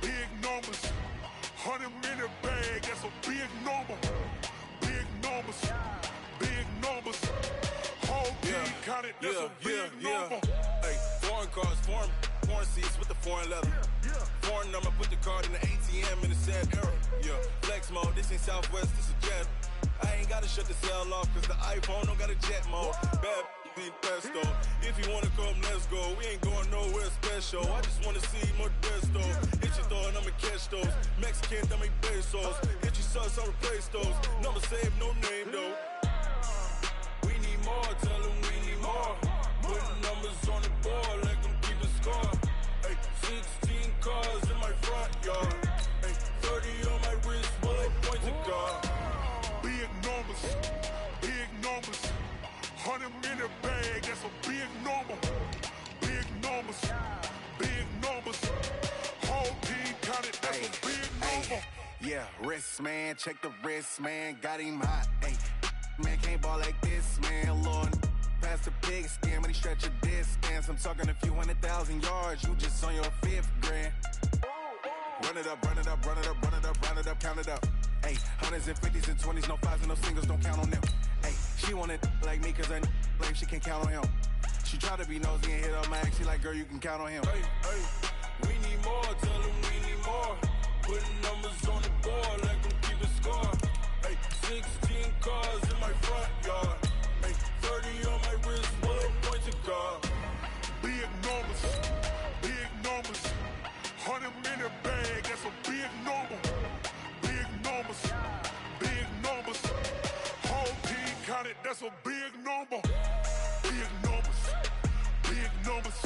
big numbers. 100-minute bag, that's a big number. Big numbers, big numbers. Whole team counted, that's a big number. Hey, foreign cars, foreign seats with the foreign leather. Foreign number, put the card in the ATM in the sad era. Yeah, flex mode, this ain't Southwest, this is Jet. I ain't gotta shut the cell off, cause the iPhone don't got a jet mode. Bad ain't pesto. If you wanna come, let's go. We ain't going nowhere special. I just wanna see more Modesto. Hit your thought, I'ma catch those. Mexican, dame pesos. Hit your sauce, I'll replace those. Number save, no name though. We need more, tell them we need more. Putting numbers on the board, let them keep the score. Hey, 16 cars in my front yard. Hey, 30 on my wrist, bullet points to God. Big numbers, big numbers. 100-minute bag, that's a big number. Big numbers, big numbers. Whole team counted, that's a big number. Yeah, wrist man, check the wrist man, got him hot. Hey, man can't ball like this, man. Lord, past the big skin, but he stretch a distance. I'm talking a few 100,000 yards, you just on your 5th grand. Run it up, run it up, run it up, run it up, run it up, count it up. Hey, 100s and 50s and 20s, no 5s and no singles, don't count on them. Hey, she want it like me, cause I like she can't count on him. She try to be nosy and hit up my ex, she like, girl, you can count on him. Hey, hey, we need more, tell them we need more. Putting numbers on the board, let them keep the score. Hey, 16 cars in my front yard. Hey, 30 on my wrist, bullet points to God. Big numbers, big numbers. 100-minute bag, that's a big number. Big numbers, big numbers. Whole team counted, that's a big number. Big numbers, big numbers.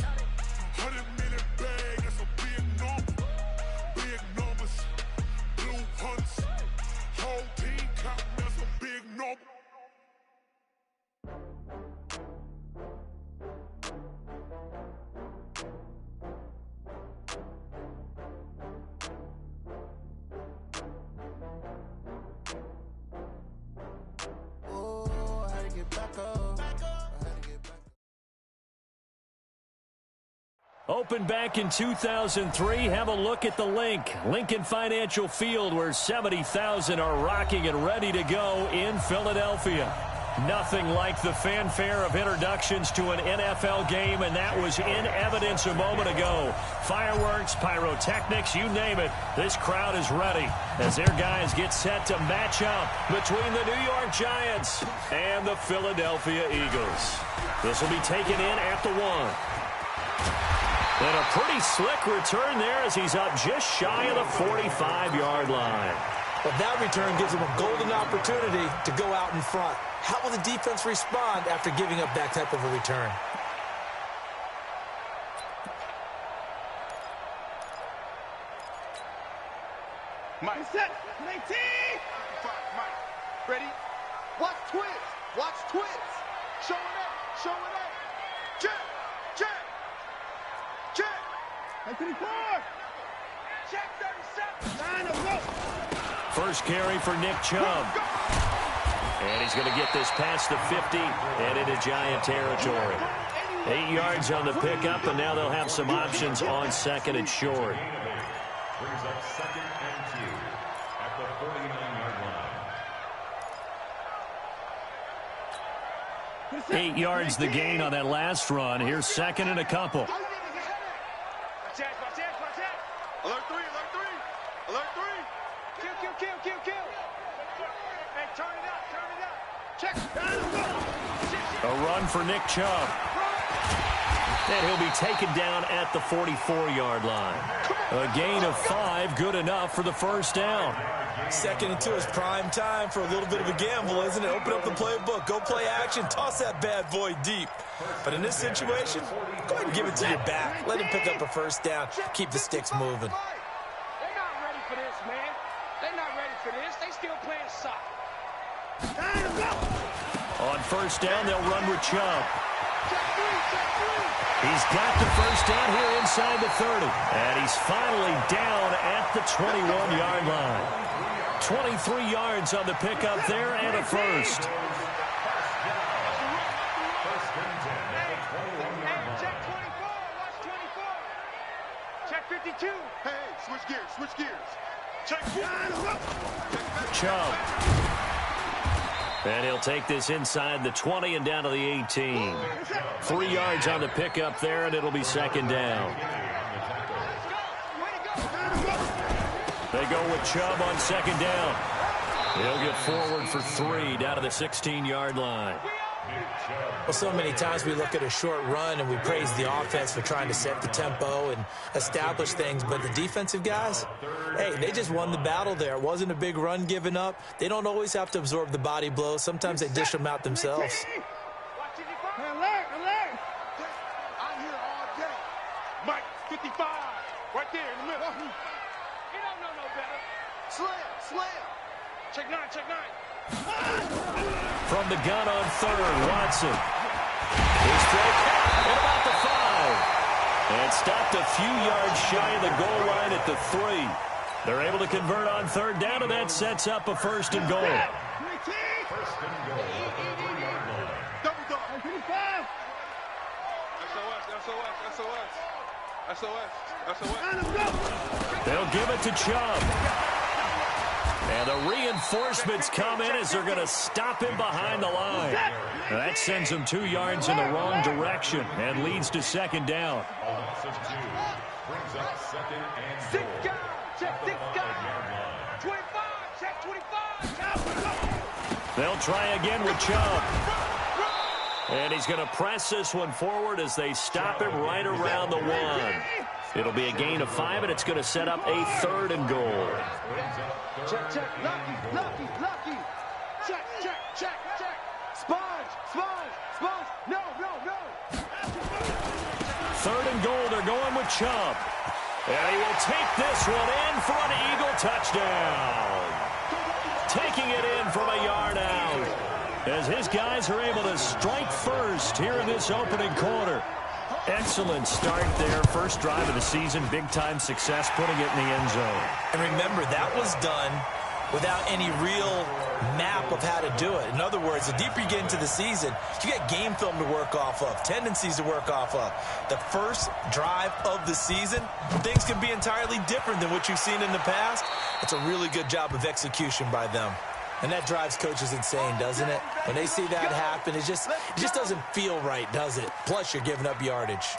100-minute bag, that's a big number. Big numbers, blue hunts. Whole team counting, that's a big number. Opened back in 2003. Have a look at the link. Lincoln Financial Field, where 70,000 are rocking and ready to go in Philadelphia. Nothing like the fanfare of introductions to an NFL game, and that was in evidence a moment ago. Fireworks, pyrotechnics, you name it. This crowd is ready as their guys get set to match up between the New York Giants and the Philadelphia Eagles. This will be taken in at the 1. And a pretty slick return there as he's up just shy of the 45-yard line. But that return gives him a golden opportunity to go out in front. How will the defense respond after giving up that type of a return? Mike. Set. 19. Mike. Ready? Watch twins. Watch twins. Showing up. Showing up. Check. Check. Check. 24. Check 37. Line of rope. First carry for Nick Chubb. And he's going to get this past the 50 and into Giant territory. 8 yards on the pickup, and now they'll have some options on 2nd and short. Brings up 2nd and 2 at the 49-yard line. 8 yards the gain on that last run. Here's 2nd and a couple. Watch out. Alert 3. Alert 3. Kill. Hey, turn it up. Check. A run for Nick Chubb. And he'll be taken down at the 44-yard line. A gain of 5, good enough for the first down. 2nd and 2 is prime time for a little bit of a gamble, isn't it? Open up the playbook, go play action, toss that bad boy deep. But in this situation, go ahead and give it to your back. Let him pick up a first down, keep the sticks moving. They're not ready for this, man. They're not ready for this. They still playing soccer. On first down, they'll run with Chubb. He's got the first down here inside the 30. And he's finally down at the 21-yard line. 23 yards on the pickup there and a first. Check 24. Watch 24. Check 15. 52. Hey, switch gears, switch gears. Check. Chubb. And he'll take this inside the 20 and down to the 18. 3 yards on the pickup there, and it'll be second down. They go with Chubb on second down. He'll get forward for 3 down to the 16-yard line. Well, so many times we look at a short run and we praise the offense for trying to set the tempo and establish things, but the defensive guys, hey, they just won the battle there. It wasn't a big run given up. They don't always have to absorb the body blows. Sometimes they dish them out themselves. Alert, alert. I'm here all day. Mike, 55, right there in the middle. You don't know no better. Slam. Check 9, check 9. From the gun on third, Watson. His throw caught at about the 5. And stopped a few yards shy of the goal line at the 3. They're able to convert on third down, and that sets up a first and goal. Double dog. 55. SOS. They'll give it to Chubb. And the reinforcements come in as they're going to stop him behind the line. That sends him 2 yards in the wrong direction and leads to second down. Brings up second and 6 goal. guys. Check 6 guys. 25. Check 25. They'll try again with Chubb. And he's going to press this one forward as they stop him right around the 1. It'll be a gain of 5, and it's going to set up a third and goal. Check. Lucky. Check. Sponge. No. Third and goal, they're going with Chubb. And he will take this one in for an Eagle touchdown. Taking it in from a yard out. As his guys are able to strike first here in this opening quarter. Excellent start there. First drive of the season. Big-time success putting it in the end zone. And remember, that was done without any real map of how to do it. In other words, the deeper you get into the season, you get game film to work off of, tendencies to work off of. The first drive of the season, things can be entirely different than what you've seen in the past. It's a really good job of execution by them. And that drives coaches insane, doesn't it? When they see that happen, it just doesn't feel right, does it? Plus, you're giving up yardage.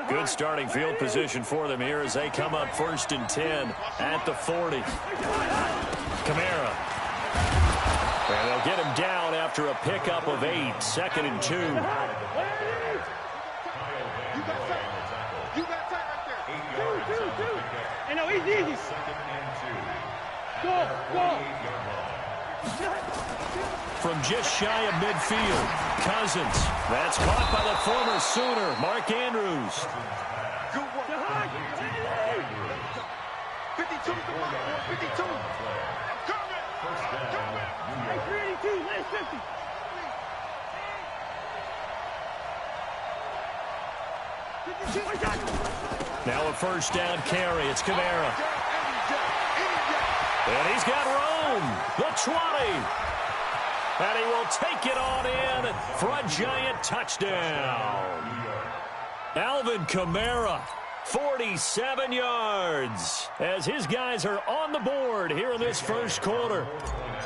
Good starting field position for them here as they come up 1st and 10 at the 40. Kamara. And they'll get him down after a pickup of 8. 2nd and 2. You got tight right there. 8 yards. Hey, no, easy. Second and 2. Go. From just shy of midfield, Cousins. That's caught by the former Sooner, Mark Andrews. Good work. 52, come on, 52. I'm coming. Hey, 382, last 50. Now a first down carry. It's Kamara. And he's got room. The 20. And he will take it on in for a giant touchdown. Alvin Kamara, 47 yards, as his guys are on the board here in this first quarter.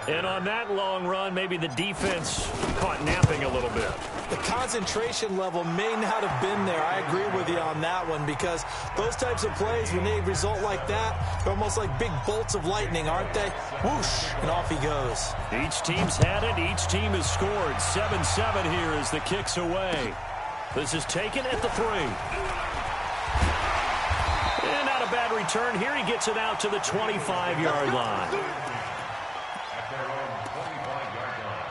And on that long run, maybe the defense caught napping a little bit. The concentration level may not have been there. I agree with you on that one, because those types of plays, when they result like that, they're almost like big bolts of lightning, aren't they? Whoosh, and off he goes. Each team's had it. Each team has scored. 7-7 here as the kick's away. This is taken at the 3. And not a bad return here. He gets it out to the 25-yard line. At their own 25-yard line.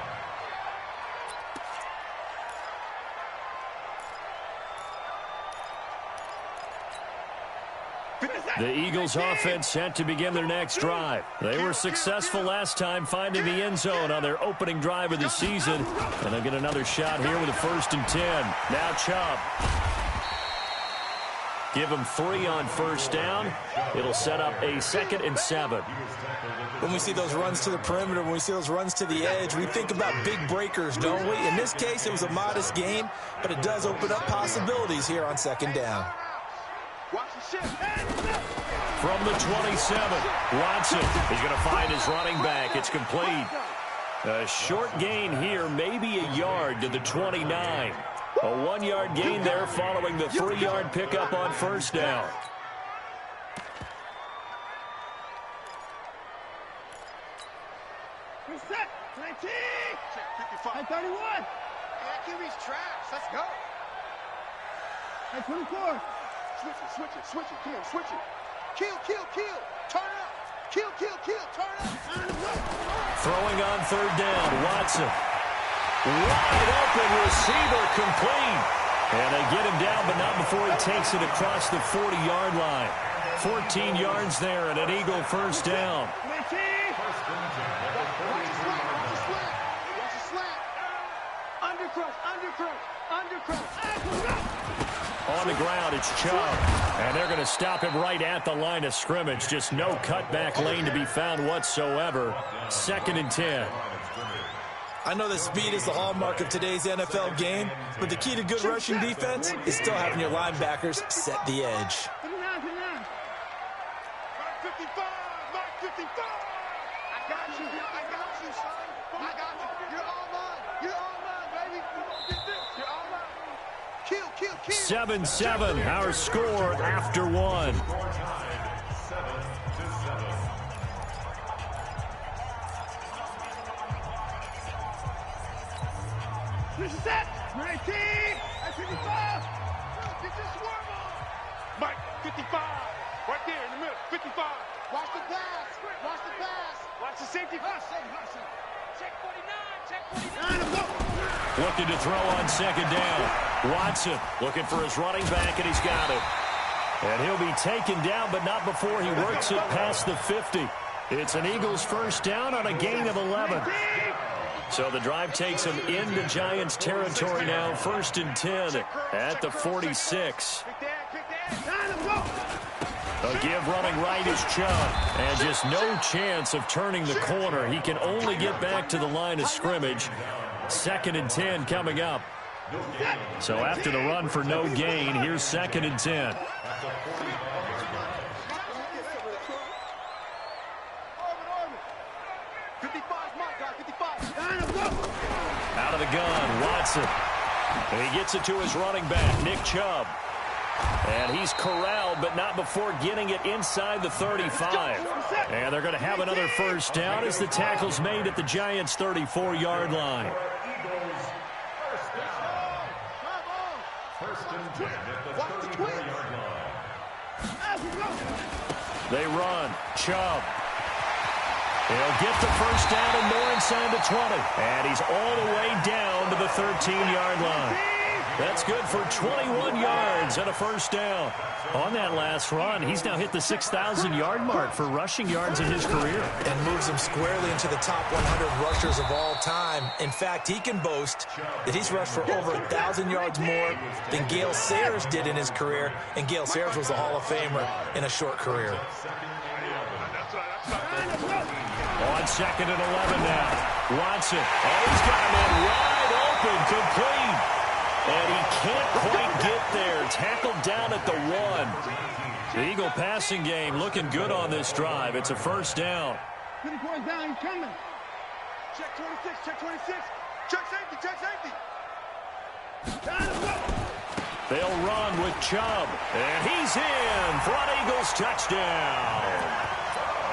The Eagles offense set to begin their next drive. They were successful last time finding the end zone on their opening drive of the season. And they'll get another shot here with a 1st and 10. Now Chubb. Give him 3 on first down. It'll set up a 2nd and 7. When we see those runs to the perimeter, when we see those runs to the edge, we think about big breakers, don't we? In this case, it was a modest gain, but it does open up possibilities here on 2nd down. From the 27, Watson is going to find his running back. It's complete. A short gain here, maybe a yard to the 29. A 1-yard gain there following the 3-yard pickup on first down. Set. 19. Check 55. 31. That QB's trash. Let's go. Hey, 24. Switch it. Kill, switch it. Kill. Turn up. Kill. Turn up. Throwing on 3rd down, Watson. Wide open receiver, complete. And they get him down, but not before he takes it across the 40-yard line. 14 yards there and an Eagle first down. On the ground, it's Chubb. And they're going to stop him right at the line of scrimmage. Just no cutback lane to be found whatsoever. 2nd and 10. I know that speed is the hallmark of today's NFL game, but the key to good rushing defense is still having your linebackers set the edge. Mark 55. I got you, son. I got you. You're all mine, baby. We're going to get this. You're all mine. Kill. 7-7, our score after 1. This is it. 19. At 55. Get this swarm on. Mike, 55. Right there in the middle. 55. Watch the pass. Watch the safety. Check 49. Looking to throw on 2nd down. Watson looking for his running back, and he's got him. And he'll be taken down, but not before he works it past the 50. It's an Eagles first down on a gain of 11. So the drive takes him into Giants territory now, 1st and 10 at the 46. A give running right is Chubb, and just no chance of turning the corner. He can only get back to the line of scrimmage. 2nd and 10 coming up. So after the run for no gain, here's 2nd and 10. Out of the gun, Watson. And he gets it to his running back, Nick Chubb. And he's corralled, but not before getting it inside the 35. And they're going to have another first down as the tackle's made at the Giants' 34-yard line. They run. Chubb. He'll get the first down and more inside the 20. And he's all the way down to the 13-yard line. That's good for 21 yards and a first down. On that last run, he's now hit the 6,000-yard mark for rushing yards in his career. And moves him squarely into the top 100 rushers of all time. In fact, he can boast that he's rushed for over 1,000 yards more than Gale Sayers did in his career. And Gale Sayers was a Hall of Famer in a short career. On 2nd and 11 now. Watson. Oh, he's got him in wide open, complete. And he can't quite get there. Tackled down at the 1. The Eagle passing game looking good on this drive. It's a first down. Put the point down. He's coming. Check 26. Check 26. Check safety. Check safety. They'll run with Chubb. And he's in for an Eagles touchdown.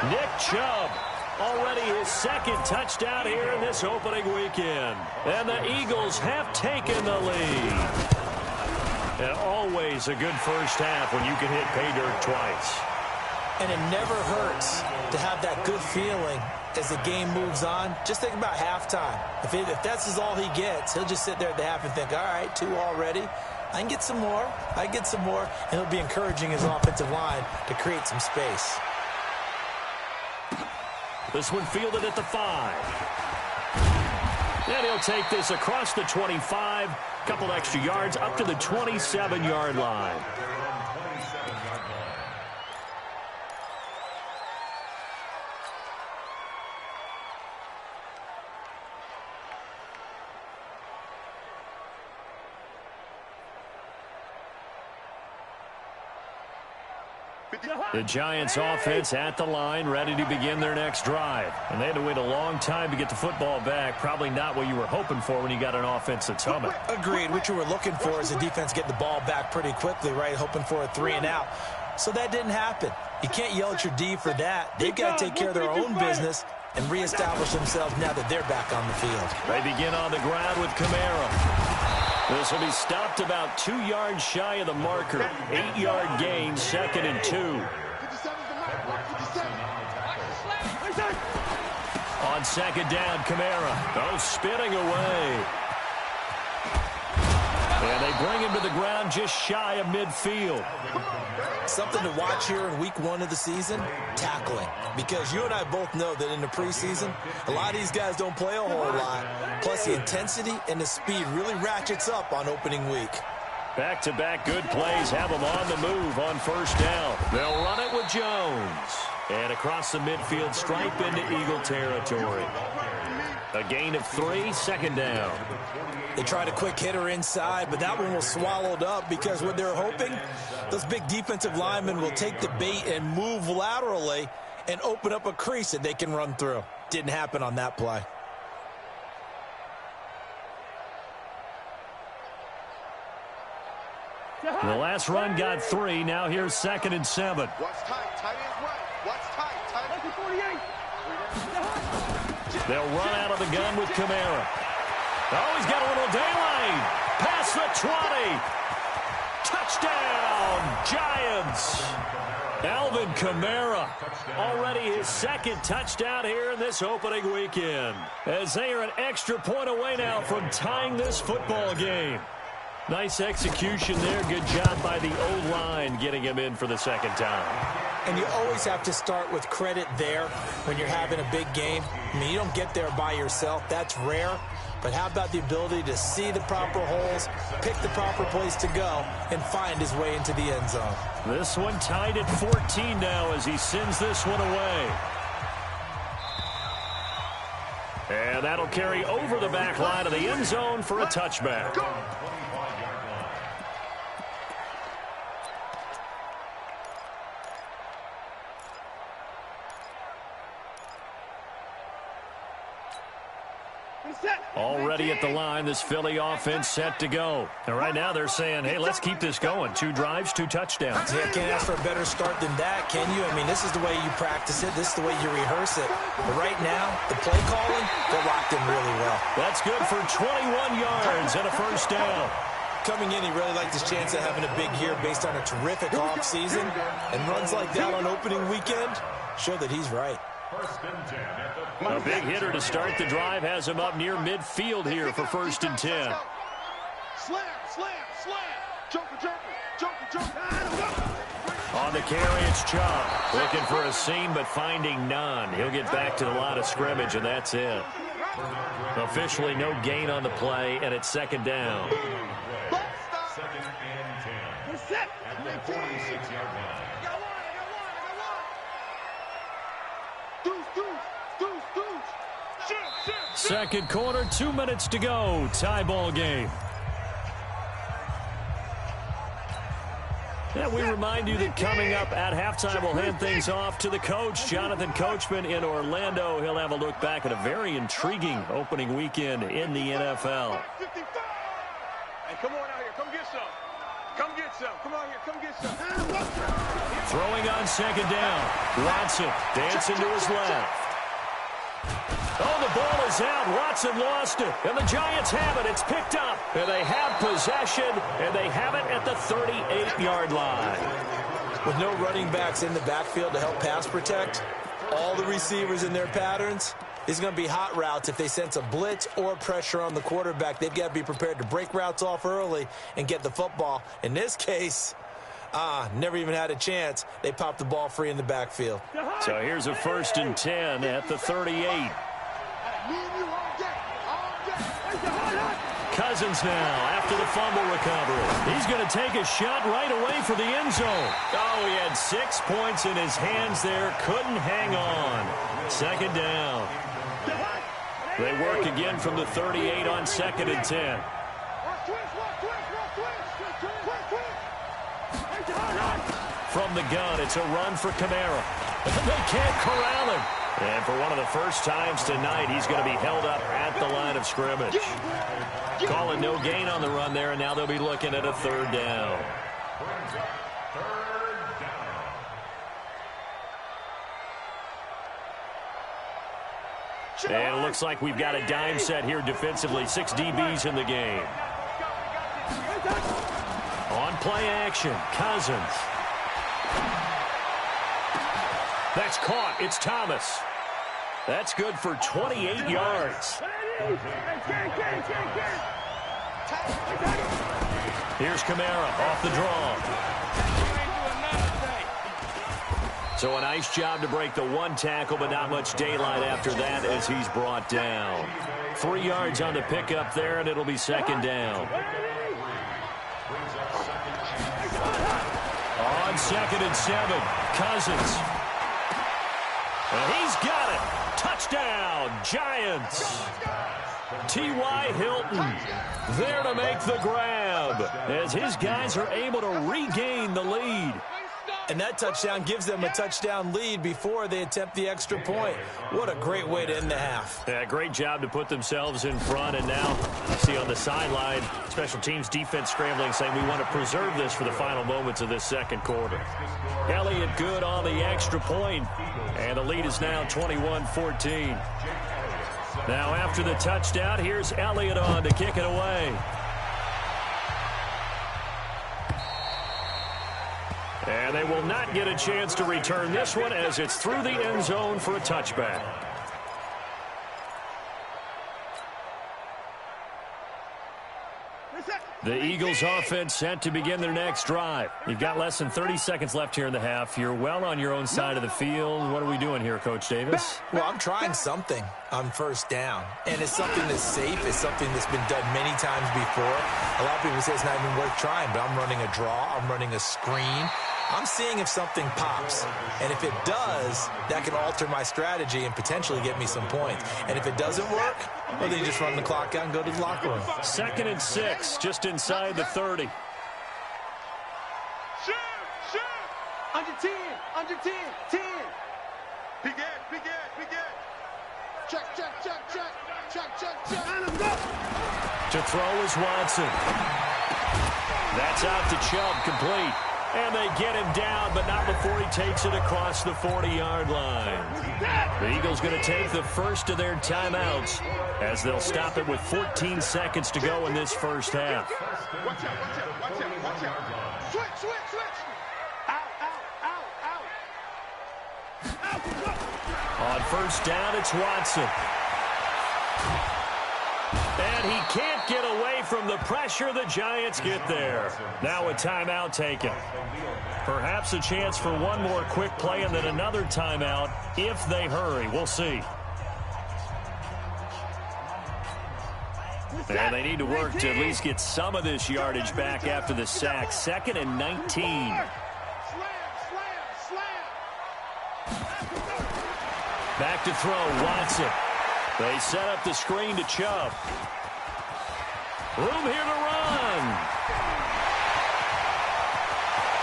Nick Chubb. Already his 2nd touchdown here in this opening weekend. And the Eagles have taken the lead. And always a good first half when you can hit pay dirt twice. And it never hurts to have that good feeling as the game moves on. Just think about halftime. If that's all he gets, he'll just sit there at the half and think, all right, 2 already. I can get some more. And he'll be encouraging his offensive line to create some space. This one fielded at the 5. And he'll take this across the 25. Couple extra yards up to the 27-yard line. The Giants offense at the line, ready to begin their next drive. And they had to wait a long time to get the football back. Probably not what you were hoping for when you got an offense that's humming. Agreed. What you were looking for is the defense get the ball back pretty quickly, right? Hoping for a 3-and-out. So that didn't happen. You can't yell at your D for that. They've got to take care of their own business and reestablish themselves now that they're back on the field. They begin on the ground with Kamara. This will be stopped about 2 yards shy of the marker. 8-yard gain, 2nd and 2. On 2nd down, Kamara. Spinning away. And they bring him to the ground just shy of midfield. Something to watch here in week 1 of the season, tackling. Because you and I both know that in the preseason, a lot of these guys don't play a whole lot. Plus the intensity and the speed really ratchets up on opening week. Back-to-back good plays have them on the move on 1st down. They'll run it with Jones. And across the midfield stripe into Eagle territory. A gain of 3, 2nd down. They tried a quick hitter inside, but that one was swallowed up because what they're hoping, those big defensive linemen will take the bait and move laterally and open up a crease that they can run through. Didn't happen on that play. The last run got 3. Now here's 2nd and 7. What's tight? Tight ends right. What's tight? Tight ends 48. They'll run out of the gun with Kamara. Oh, he's got a little daylight. Past the 20. Touchdown, Giants. Alvin Kamara, already his 2nd touchdown here in this opening weekend. As they are an extra point away now from tying this football game. Nice execution there. Good job by the O-line getting him in for the 2nd time. And you always have to start with credit there when you're having a big game. I mean, you don't get there by yourself. That's rare. But how about the ability to see the proper holes, pick the proper place to go, and find his way into the end zone? This one tied at 14 now as he sends this one away. And that'll carry over the back line of the end zone for a touchback. Already at the line, this Philly offense set to go. And right now they're saying, hey, let's keep this going. 2 drives, 2 touchdowns. Yeah, can't ask for a better start than that, can you? I mean, this is the way you practice it. This is the way you rehearse it. But right now, the play calling, they're locked in really well. That's good for 21 yards and a 1st down. Coming in, he really liked his chance of having a big year based on a terrific offseason. And runs like that on opening weekend show that he's right. A big hitter to start the drive has him up near midfield here for 1st and 10. Slam, slam, slam. Joker, joker, joker, joker. On the carry, it's Chubb. Looking for a seam, but finding none. He'll get back to the line of scrimmage, and that's it. Officially no gain on the play, and it's 2nd down. 2nd and 10. At the 46-yard line. Second quarter, 2 minutes to go. Tie ball game. And we remind you that coming up at halftime, we'll hand things off to the coach, Jonathan Coachman in Orlando. He'll have a look back at a very intriguing opening weekend in the NFL. Hey, come on out here. Come get some. Come get some. Come on here. Come get some. Throwing on 2nd down. Watson dancing to his left. Oh, the ball is out. Watson lost it. And the Giants have it. It's picked up. And they have possession. And they have it at the 38-yard line. With no running backs in the backfield to help pass protect, all the receivers in their patterns, these are going to be hot routes. If they sense a blitz or pressure on the quarterback, they've got to be prepared to break routes off early and get the football. In this case, never even had a chance. They popped the ball free in the backfield. So here's a 1st and 10 at the 38. Cousins now after the fumble recovery. He's going to take a shot right away for the end zone. Oh, he had 6 points in his hands there. Couldn't hang on. 2nd down. They work again from the 38 on 2nd and 10. from the gun. It's a run for Kamara. They can't corral him. And for one of the first times tonight, he's going to be held up at the line of scrimmage. Calling no gain on the run there, and now they'll be looking at a third down. And it looks like we've got a dime set here defensively. 6 DBs in the game. On play action, Cousins. That's caught. It's Thomas. That's good for 28 yards. Here's Kamara off the draw. So a nice job to break the one tackle, but not much daylight after that as he's brought down. 3 yards on the pickup there, and it'll be second down. On 2nd and 7, Cousins. And he's got it. Touchdown, Giants. T.Y. Hilton there to make the grab as his guys are able to regain the lead. And that touchdown gives them a touchdown lead before they attempt the extra point. What a great way to end the half. Yeah, great job to put themselves in front. And now, you see on the sideline, special teams defense scrambling, saying we want to preserve this for the final moments of this second quarter. Elliott good on the extra point, and the lead is now 21-14. Now after the touchdown, here's Elliott on to kick it away. And they will not get a chance to return this one as it's through the end zone for a touchback. The Eagles offense set to begin their next drive. You've got less than 30 seconds left here in the half. You're well on your own side of the field. What are we doing here, Coach Davis? Well, I'm trying something on first down. And it's something that's safe. It's something that's been done many times before. A lot of people say it's not even worth trying, but I'm running a draw. I'm running a screen. I'm seeing if something pops. And if it does, that can alter my strategy and potentially get me some points. And if it doesn't work, well, then you just run the clock out and go to the locker room. 2nd and 6, just inside the 30. Shoot! Under 10, under 10, 10. Big Ed. Check. And let's go. To throw is Watson. That's out to Chubb, complete. And they get him down, but not before he takes it across the 40-yard line. The Eagles going to take the first of their timeouts as they'll stop it with 14 seconds to go in this first half. Watch out. Switch. Out. On first down, it's Watson. And he can't get away from the pressure. The Giants get there. Now a timeout taken. Perhaps a chance for one more quick play and then another timeout if they hurry. We'll see. And they need to work to at least get some of this yardage back after the sack. 2nd and 19. Back to throw, Watson. They set up the screen to Chubb. Room here to run.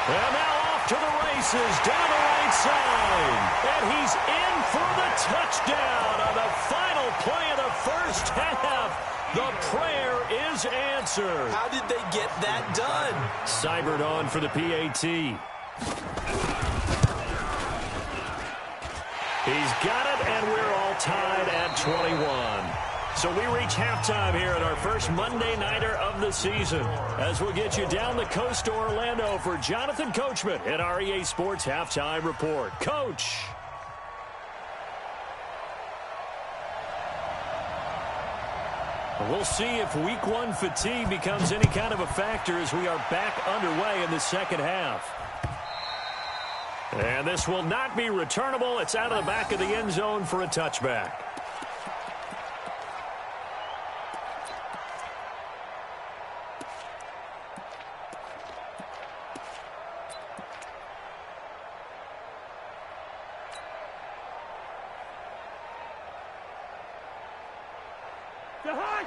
And now off to the races down the right side. And he's in for the touchdown on the final play of the first half. The prayer is answered. How did they get that done? Seibert on for the PAT. He's got it, and we're all tied at 21. So we reach halftime here at our first Monday Nighter of the season as we'll get you down the coast to Orlando for Jonathan Coachman at our EA Sports Halftime Report. Coach. We'll see if week one fatigue becomes any kind of a factor as we are back underway in the second half. And this will not be returnable. It's out of the back of the end zone for a touchback.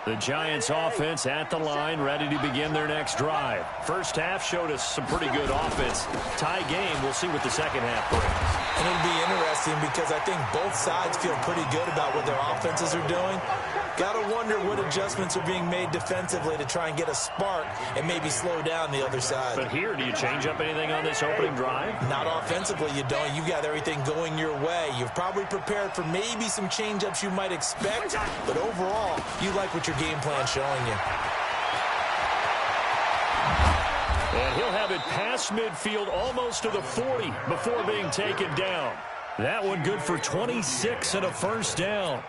The Giants offense at the line, ready to begin their next drive. First half showed us some pretty good offense. Tie game, we'll see what the second half brings. And it'll be interesting because I think both sides feel pretty good about what their offenses are doing. Got to wonder what adjustments are being made defensively to try and get a spark and maybe slow down the other side. But here, do you change up anything on this opening drive? Not offensively, you don't. You've got everything going your way. You've probably prepared for maybe some change-ups you might expect, but overall, you like what your game plan's showing you. And he'll have it past midfield almost to the 40 before being taken down. That one good for 26 and a first down.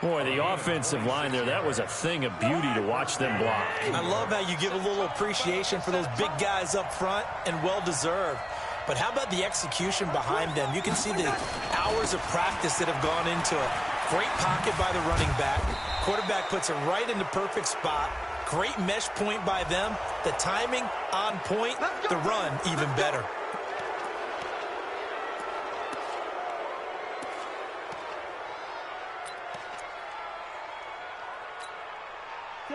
Boy, the offensive line there, that was a thing of beauty to watch them block. I love how you give a little appreciation for those big guys up front, and well-deserved. But how about the execution behind them? You can see the hours of practice that have gone into it. Great pocket by the running back. Quarterback puts it right in the perfect spot. Great mesh point by them. The timing on point. The run even better.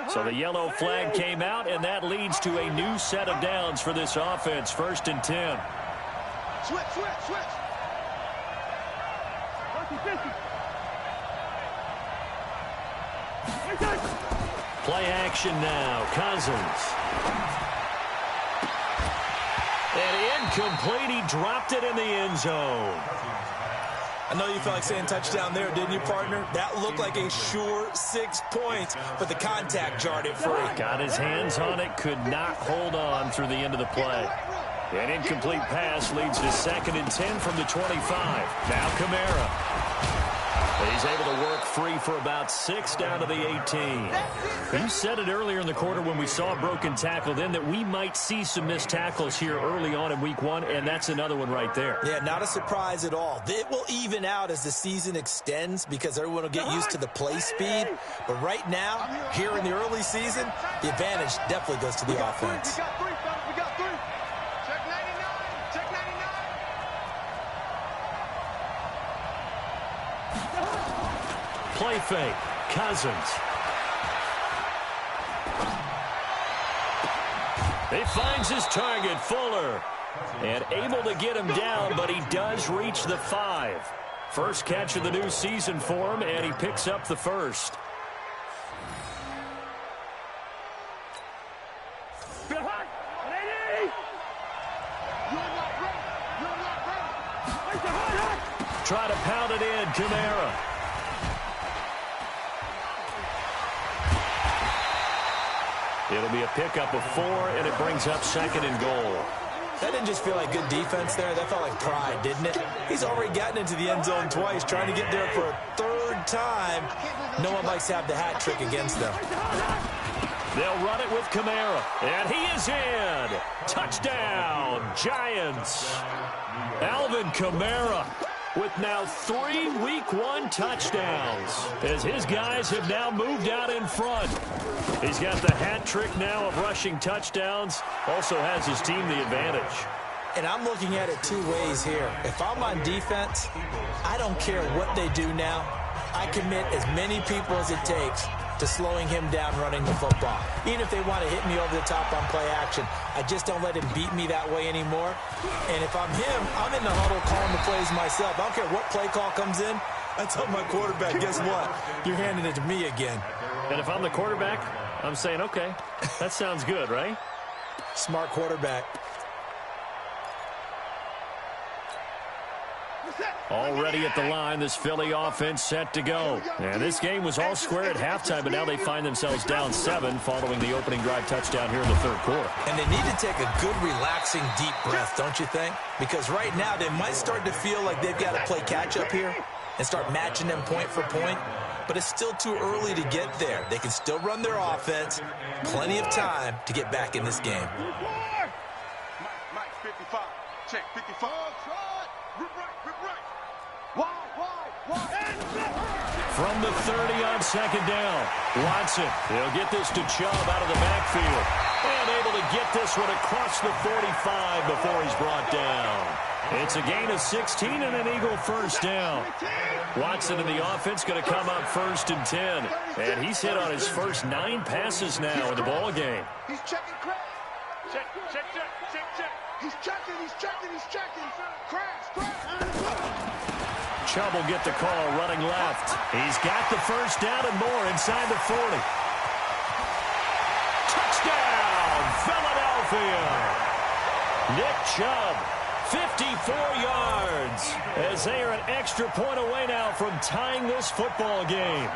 So the yellow flag came out, and that leads to a new set of downs for this offense. 1st and 10. Switch. Play action now. Cousins. And incomplete. He dropped it in the end zone. I know you felt like saying touchdown there, didn't you, partner? That looked like a sure 6 points, but the contact jarred it free. Got his hands on it, could not hold on through the end of the play. An incomplete pass leads to 2nd and 10 from the 25. Now Kamara. He's able to work free for about 6 down to the 18. You said it earlier in the quarter when we saw a broken tackle then that we might see some missed tackles here early on in week 1, and that's another one right there. Yeah, not a surprise at all. It will even out as the season extends because everyone will get used to the play speed. But right now, here in the early season, the advantage definitely goes to the offense. We got 3, fellas. We got 3. Check 99. Check 99. Play fake. Cousins. He finds his target, Fuller. And able to get him down, but he does reach the 5. First catch of the new season for him, and he picks up the first. Try to pound it in, Kamara. It'll be a pickup of 4, and it brings up 2nd and goal. That didn't just feel like good defense there. That felt like pride, didn't it? He's already gotten into the end zone twice, trying to get there for a 3rd time. No one likes to have the hat trick against them. They'll run it with Kamara, and he is in. Touchdown, Giants. Alvin Kamara with now 3 Week 1 touchdowns as his guys have now moved out in front. He's got the hat trick now of rushing touchdowns, also has his team the advantage. And I'm looking at it 2 ways here. If I'm on defense, I don't care what they do now. I commit as many people as it takes to slowing him down running the football. Even if they want to hit me over the top on play action, I just don't let him beat me that way anymore. And if I'm him, I'm in the huddle calling the plays myself. I don't care what play call comes in. I tell my quarterback, guess what? You're handing it to me again. And if I'm the quarterback, I'm saying, okay, that sounds good, right? Smart quarterback. Already at the line, this Philly offense set to go. And this game was all square at halftime, but now they find themselves down 7 following the opening drive touchdown here in the 3rd quarter. And they need to take a good, relaxing, deep breath, don't you think? Because right now, they might start to feel like they've got to play catch-up here and start matching them point for point. But it's still too early to get there. They can still run their offense. Plenty of time to get back in this game. Mike, 55. Check 55. Rip right. Wide. From the 30 on 2nd down, Watson. He'll get this to Chubb out of the backfield. And able to get this one across the 45 before he's brought down. It's a gain of 16 and an Eagle first down. Watson and the offense going to come up 1st and 10. And he's hit on his first 9 passes now in the ball game. He's checking Crash. Check. He's checking. Crash. Chubb will get the call running left. He's got the first down and more inside the 40. Touchdown, Philadelphia. Nick Chubb, 54 yards, as they are an extra point away now from tying this football game.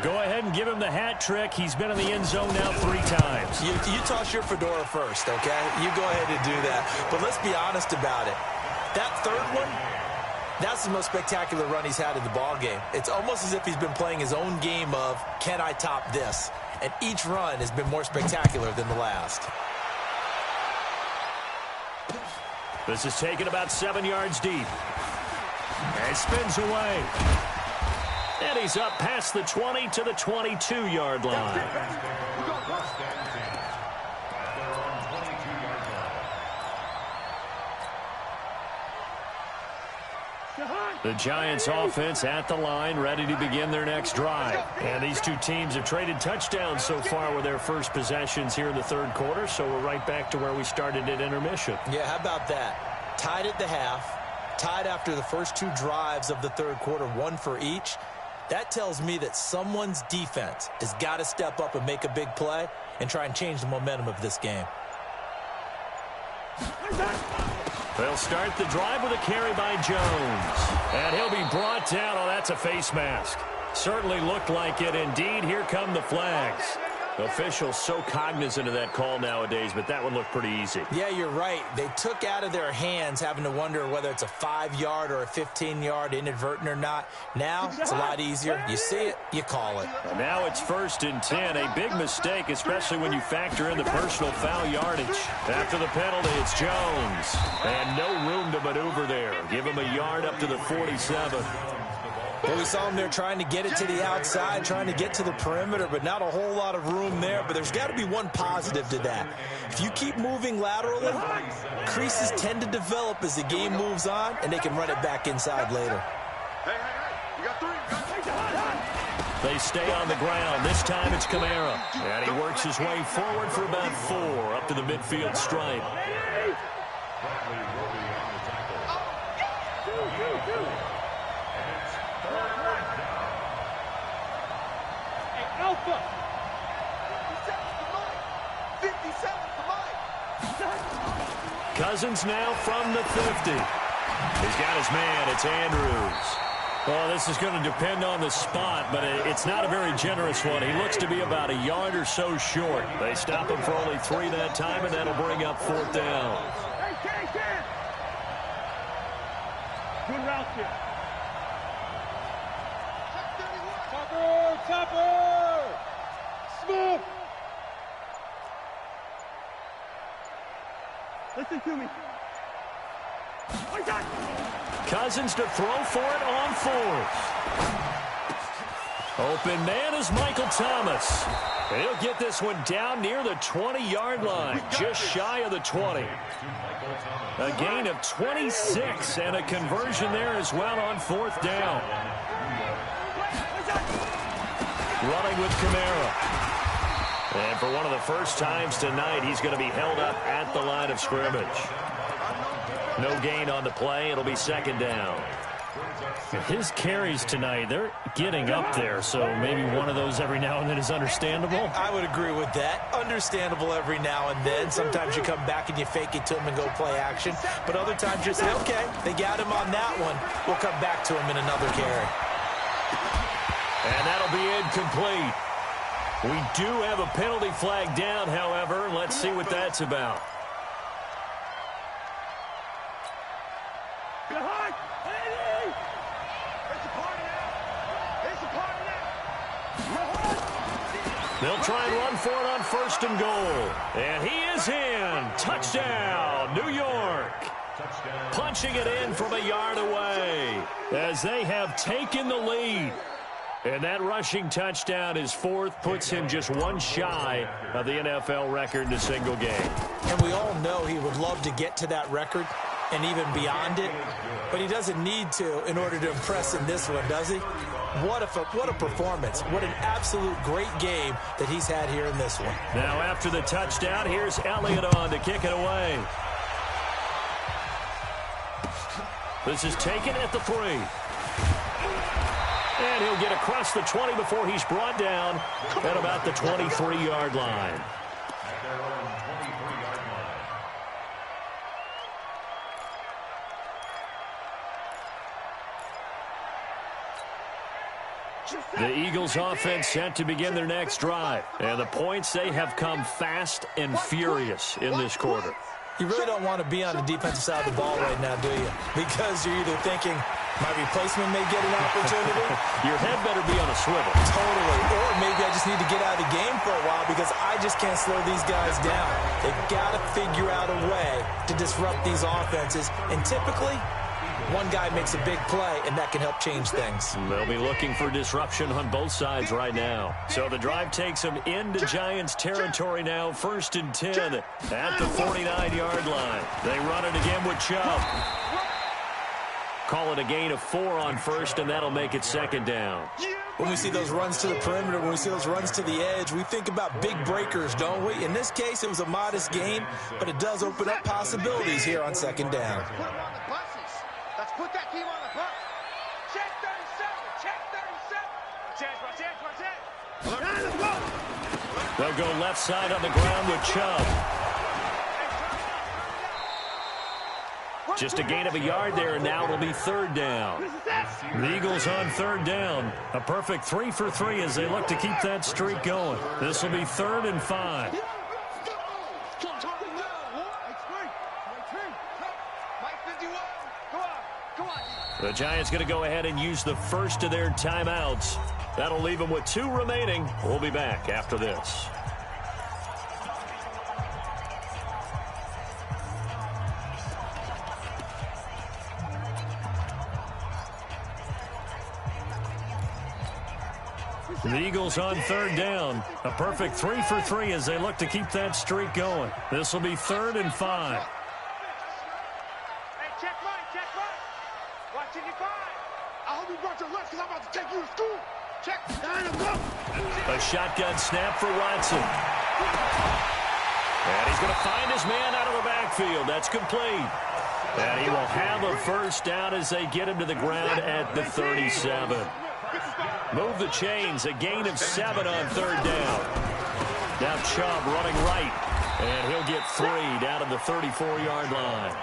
Go ahead and give him the hat trick. He's been in the end zone now 3 times. You toss your fedora first, okay? You go ahead and do that. But let's be honest about it. That third one, that's the most spectacular run he's had in the ball game. It's almost as if he's been playing his own game of, can I top this? And each run has been more spectacular than the last. This is taken about 7 yards deep. And spins away. And he's up past the 20 to the 22-yard line. The Giants offense at the line, ready to begin their next drive. And these two teams have traded touchdowns so far with their first possessions here in the third quarter, so we're right back to where we started at intermission. Yeah, how about that? Tied at the half, tied after the first 2 drives of the third quarter, 1 for each. That tells me that someone's defense has got to step up and make a big play and try and change the momentum of this game. They'll start the drive with a carry by Jones. And he'll be brought down. Oh, that's a face mask. Certainly looked like it. Indeed, here come the flags. Officials so cognizant of that call nowadays, but that one looked pretty easy. Yeah, you're right. They took out of their hands having to wonder whether it's a 5-yard or a 15-yard inadvertent or not. Now, it's a lot easier. You see it, you call it. And now it's 1st and 10. A big mistake, especially when you factor in the personal foul yardage. After the penalty, it's Jones. And no room to maneuver there. Give him a yard up to the 47. Well, we saw him there trying to get it to the outside, trying to get to the perimeter, but not a whole lot of room there. But there's got to be one positive to that. If you keep moving laterally, creases tend to develop as the game moves on, and they can run it back inside later. Hey, you got 3. They stay on the ground. This time it's Kamara. And he works his way forward for about 4 up to the midfield stripe. Alpha. 57 for Mike. Cousins now from the 50. He's got his man. It's Andrews. Well, this is going to depend on the spot, but it's not a very generous one. He looks to be about a yard or so short. They stop him for only 3 that time, and that'll bring up 4th down. Good route here. Topper! Smooth! Listen to me. Cousins to throw for it on 4th. Open man is Michael Thomas. And he'll get this one down near the 20-yard line, just shy of the 20. A gain of 26 and a conversion there as well on 4th down. Running with Kamara. And for one of the first times tonight, he's going to be held up at the line of scrimmage. No gain on the play. It'll be 2nd down. His carries tonight, they're getting up there, so maybe one of those every now and then is understandable. I would agree with that. Understandable every now and then. Sometimes you come back and you fake it to him and go play action. But other times you say, okay, they got him on that one. We'll come back to him in another carry. And that'll be incomplete. We do have a penalty flag down, however. Let's see what that's about. They'll try and run for it on 1st and goal. And he is in. Touchdown, New York. Punching it in from a yard away as they have taken the lead. And that rushing touchdown, his fourth, puts him just one shy of the NFL record in a single game. And we all know he would love to get to that record and even beyond it, but he doesn't need to in order to impress in this one, does he? What a performance. What an absolute great game that he's had here in this one. Now after the touchdown, here's Elliott on to kick it away. This is taken at the 3. And he'll get across the 20 before he's brought down at about the 23-yard line. The Eagles offense set to begin their next drive. And the points, they have come fast and furious in this quarter. You really don't want to be on the defensive side of the ball right now, do you? Because you're either thinking, my replacement may get an opportunity. Your head better be on a swivel. Totally. Or maybe I just need to get out of the game for a while because I just can't slow these guys down. They've got to figure out a way to disrupt these offenses. And typically, one guy makes a big play, and that can help change things. They'll be looking for disruption on both sides right now. So the drive takes them into Giants territory now. 1st and 10 at the 49-yard line. They run it again with Chubb. Call it a gain of 4 on first, and that'll make it 2nd down. When we see those runs to the perimeter, when we see those runs to the edge, we think about big breakers, don't we? In this case, it was a modest gain, but it does open up possibilities here on 2nd down. Let's put that team on the bus. Check 37. Check 37. Watch it. They'll go left side on the ground with Chubb. Just a gain of a yard there, and now it'll be 3rd down. The Eagles on 3rd down. A perfect 3 for 3 as they look to keep that streak going. This will be 3rd and 5. The Giants going to go ahead and use the first of their timeouts. That'll leave them with 2 remaining. We'll be back after this. The Eagles on 3rd down. A perfect 3 for 3 as they look to keep that streak going. This will be 3rd and 5. A shotgun snap for Watson. And he's going to find his man out of the backfield. That's complete. And he will have a 1st down as they get him to the ground at the 37. Move the chains. A gain of 7 on 3rd down. Now Chubb running right. And he'll get 3 down to the 34-yard line.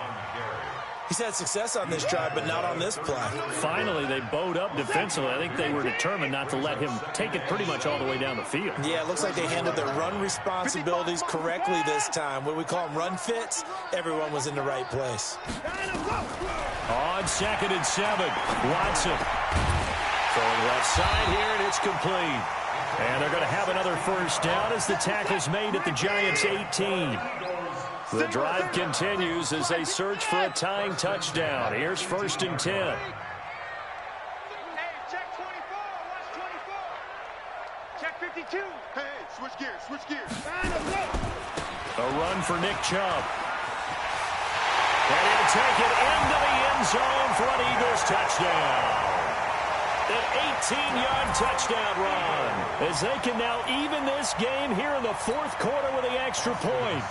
He's had success on this drive, but not on this play. Finally, they bowed up defensively. I think they were determined not to let him take it pretty much all the way down the field. Yeah, it looks like they handled their run responsibilities correctly this time. What we call them run fits, everyone was in the right place. On 2nd and 7, Watson. Throwing left side here, and it's complete. And they're going to have another 1st down as the tackle's made at the Giants' 18. The drive continues as they search for a tying touchdown. Here's 1st and 10. Hey, check 24. Watch 24. Check 52. Hey, switch gears. A run for Nick Chubb. And he'll take it into the end zone for an Eagles touchdown. An 18-yard touchdown run as they can now even this game here in the 4th quarter with the extra point.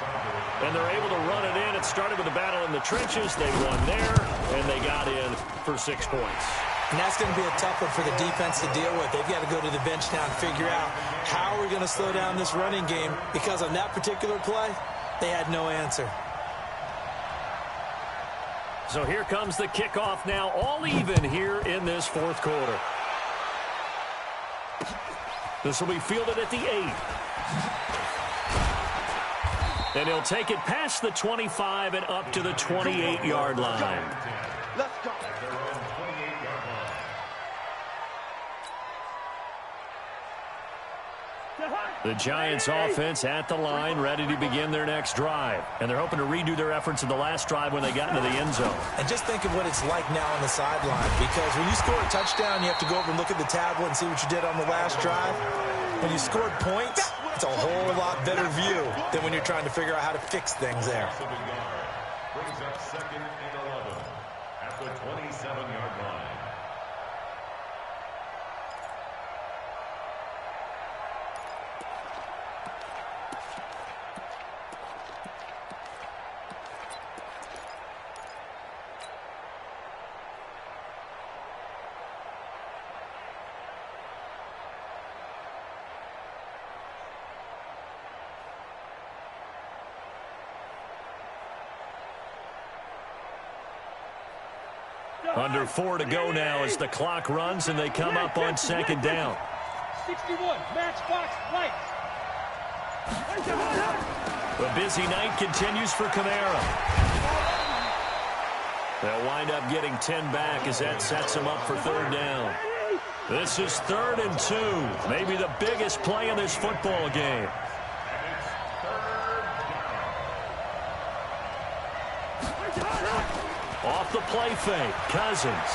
And they're able to run it in. It started with a battle in the trenches. They won there, and they got in for 6 points. And that's going to be a tough one for the defense to deal with. They've got to go to the bench now and figure out how we're going to slow down this running game, because on that particular play, they had no answer. So here comes the kickoff now, all even here in this 4th quarter. This will be fielded at the 8. And he'll take it past the 25 and up to the 28-yard line. Let's go. The Giants offense at the line, ready to begin their next drive. And they're hoping to redo their efforts in the last drive when they got into the end zone. And just think of what it's like now on the sideline, because when you score a touchdown, you have to go over and look at the tablet and see what you did on the last drive. When you scored points, it's a whole lot better view than when you're trying to figure out how to fix things there. Brings up 2nd and 11 at the 27-yard line. Under 4 to go now as the clock runs and they come up on 2nd down. 61, matchbox lights. The busy night continues for Kamara. They'll wind up getting 10 back as that sets them up for 3rd down. This is 3rd and 2, maybe the biggest play in this football game. Off the play fake, Cousins.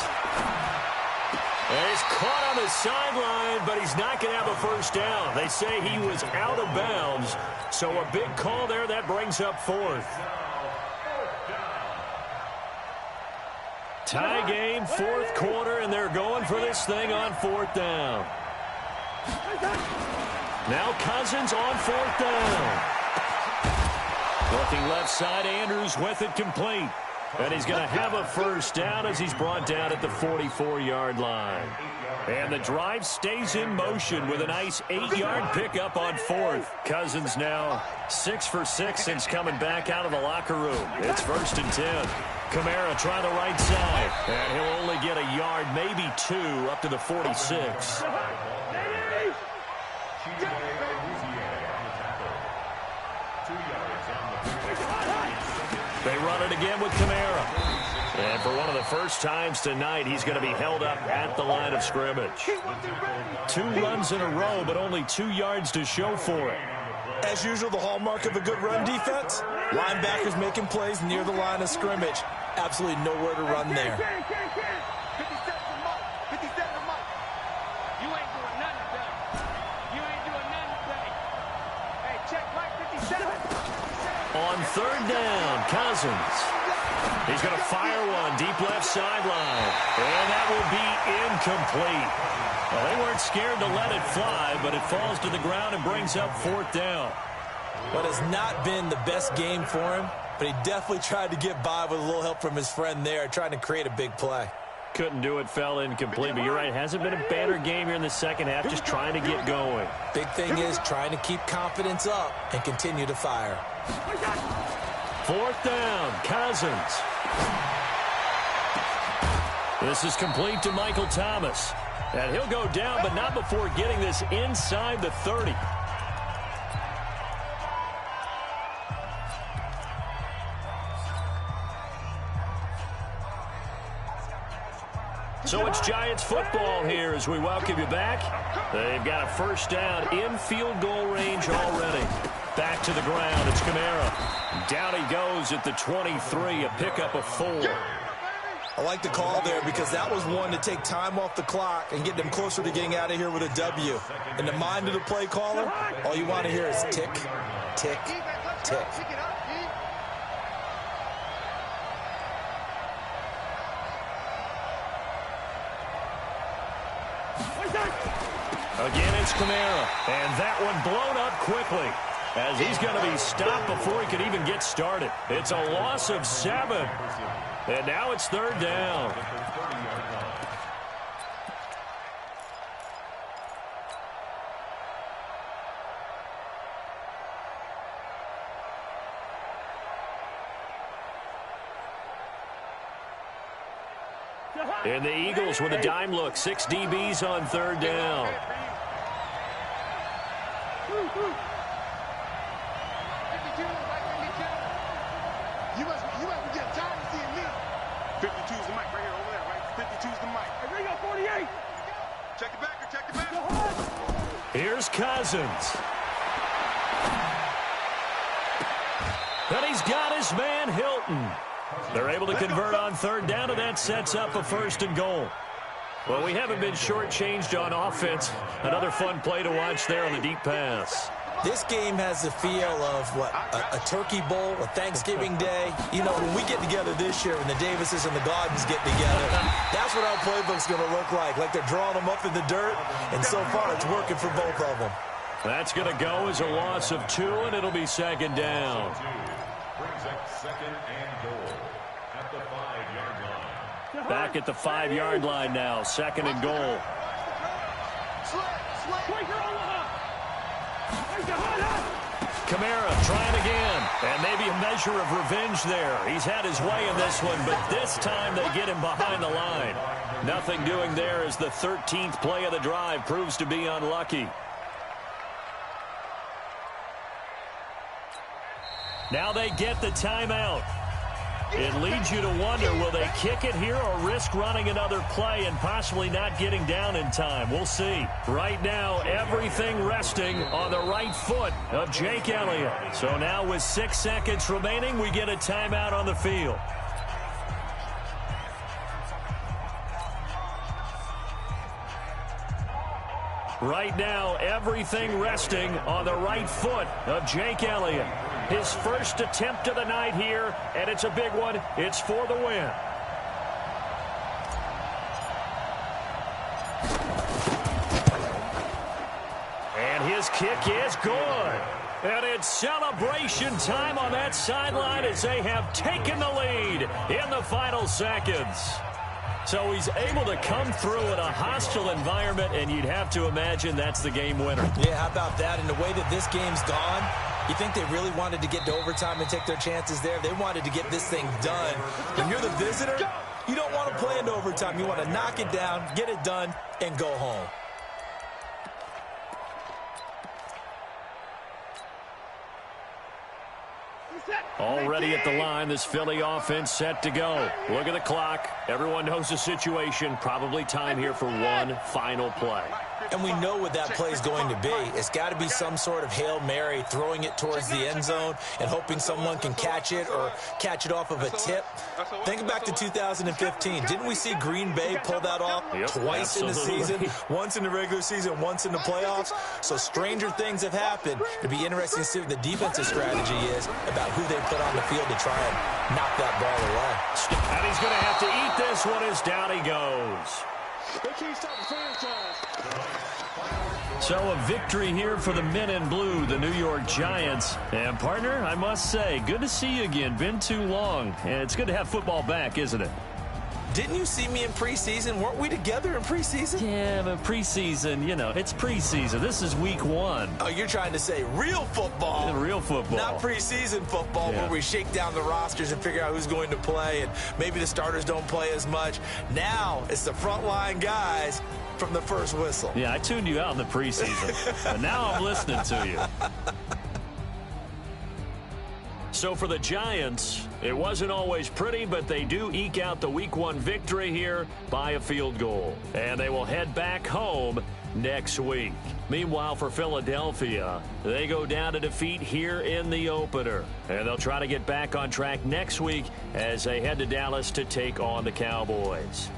And he's caught on the sideline, but he's not going to have a first down. They say he was out of bounds, so a big call there that brings up 4th. Tie game, 4th quarter, and they're going for this thing on 4th down. Now Cousins on 4th down. Looking left side, Andrews with it complete. And he's going to have a first down as he's brought down at the 44-yard line. And the drive stays in motion with a nice 8-yard pickup on 4th. Cousins now 6 for 6 since coming back out of the locker room. It's 1st and 10. Kamara try the right side. And he'll only get a yard, maybe 2, up to the 46. They run it again with Kamara. And for one of the first times tonight, he's going to be held up at the line of scrimmage. 2 runs in a row, but only 2 yards to show for it. As usual, the hallmark of a good run defense, linebackers making plays near the line of scrimmage. Absolutely nowhere to run there. 57 a month. You ain't doing nothing today. You ain't doing nothing today. Hey, check Mike 57. On 3rd down, Cousins. He's going to fire one deep left sideline. And that will be incomplete. Well, they weren't scared to let it fly, but it falls to the ground and brings up 4th down. What has not been the best game for him, but he definitely tried to get by with a little help from his friend there, trying to create a big play. Couldn't do it, fell incomplete, but you're right. Hasn't been a banner game here in the second half, just trying to get going. Big thing is trying to keep confidence up and continue to fire. 4th down, Cousins. This is complete to Michael Thomas. And he'll go down, but not before getting this inside the 30. So it's Giants football here as we welcome you back. They've got a first down in field goal range already. Back to the ground, it's Kamara. Down he goes at the 23, a pickup of 4. I like the call there because that was one to take time off the clock and get them closer to getting out of here with a W. In the mind of the play caller, all you want to hear is tick, tick, tick. Again, it's Kamara, and that one blown up quickly as he's going to be stopped before he could even get started. It's a loss of 7, and now it's 3rd down. And the Eagles with a dime look. 6 DBs on 3rd down. 52. You must be getting tired of seeing me. 52 is the mic right here over there, right? 52 is the mic. Hey, Ringo, 48. Check it back or check it back. Here's Cousins. And he's got his man Hilton. They're able to convert on third down, and that sets up a 1st and goal. Well, we haven't been shortchanged on offense. Another fun play to watch there on the deep pass. This game has the feel of, a turkey bowl, a Thanksgiving day. You know, when we get together this year, when the Davises and the Gardens get together, that's what our playbook's going to look like they're drawing them up in the dirt, and so far it's working for both of them. That's going to go as a loss of 2, and it'll be 2nd down. Brings up 2nd and goal at the 5-yard line. Back at the 5-yard line now, 2nd and goal. Kamara trying again, and maybe a measure of revenge there. He's had his way in this one, but this time they get him behind the line. Nothing doing there as the 13th play of the drive proves to be unlucky. Now they get the timeout. It leads you to wonder, will they kick it here or risk running another play and possibly not getting down in time? We'll see. Right now, everything resting on the right foot of Jake Elliott. So now with 6 seconds remaining, we get a timeout on the field. Right now, everything resting on the right foot of Jake Elliott. His first attempt of the night here, and it's a big one. It's for the win. And his kick is good. And it's celebration time on that sideline as they have taken the lead in the final seconds. So he's able to come through in a hostile environment, and you'd have to imagine that's the game winner. Yeah, how about that? And the way that this game's gone, you think they really wanted to get to overtime and take their chances there? They wanted to get this thing done. When you're the visitor, you don't want to play into overtime. You want to knock it down, get it done, and go home. Already at the line, this Philly offense set to go. Look at the clock. Everyone knows the situation. Probably time here for one final play. And we know what that play is going to be. It's got to be some sort of Hail Mary, throwing it towards the end zone and hoping someone can catch it or catch it off of a tip. Think back to 2015. Didn't we see Green Bay pull that off twice in the season? Once in the regular season, once in the playoffs. So stranger things have happened. It'd be interesting to see what the defensive strategy is about who they put on the field to try and knock that ball away. And he's going to have to eat this one as down he goes. So a victory here for the men in blue, the New York Giants. And partner, I must say, good to see you again. Been too long. And it's good to have football back, isn't it? Didn't you see me in preseason? Weren't we together in preseason? Yeah, but preseason, you know, it's preseason. This is week 1. Oh, you're trying to say real football. Real football. Not preseason football where we shake down the rosters and figure out who's going to play, and maybe the starters don't play as much. Now it's the frontline guys from the first whistle. Yeah, I tuned you out in the preseason, but now I'm listening to you. So for the Giants, it wasn't always pretty, but they do eke out the Week 1 victory here by a field goal. And they will head back home next week. Meanwhile, for Philadelphia, they go down to defeat here in the opener. And they'll try to get back on track next week as they head to Dallas to take on the Cowboys.